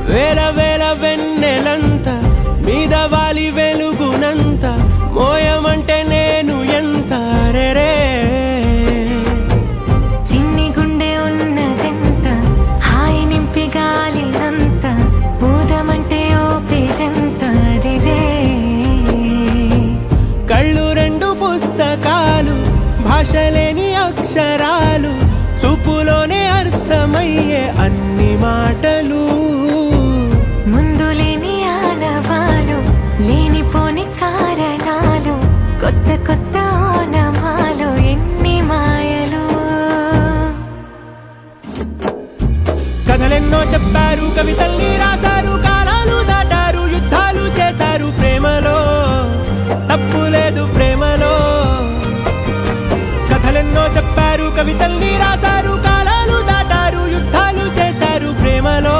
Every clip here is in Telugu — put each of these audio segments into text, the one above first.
వేల వేల వెన్నెలంత మీద వాలి వెలుగునంత మోయమంటే నేను ఎంత రే చిన్ని గుండె ఉన్నదెంత హాయి నింపి గాలినంత ఊదమంటే ఓపిరెంత రే కళ్ళు రెండు పుస్తకాలు భాషలేని అక్షరాలు చూపులోనే అర్థమయ్యే అన్ని మాటలు ముందు లేని ఆనవాలు లేనిపోని కారణాలు కొత్త కొత్త ఓనమాలు ఎన్ని మాయలు కథలెన్నో చెప్పారు కవితల్ని రాశారు కాలాలు దాటారు యుద్ధాలు చేశారు ప్రేమలో తప్పు లేదు ప్రేమలో కథలెన్నో చెప్పారు కవితల్ని రాశారు కాలాలు దాటారు యుద్ధాలు చేశారు ప్రేమలో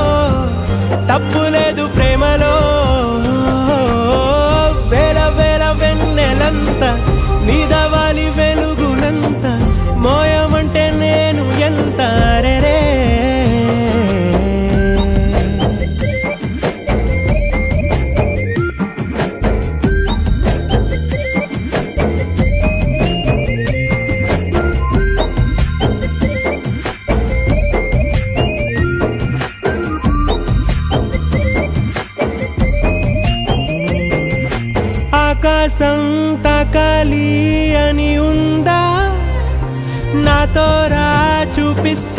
తప్పు లేదు ప్రేమలో వేల వేల వెన్నెలంత మీద వాలి వెలుగునంత మోయమంటే నేను ఎంత రే ఆకాశం తాకాలి అని ఉందా నాతో రా చూపిస్తా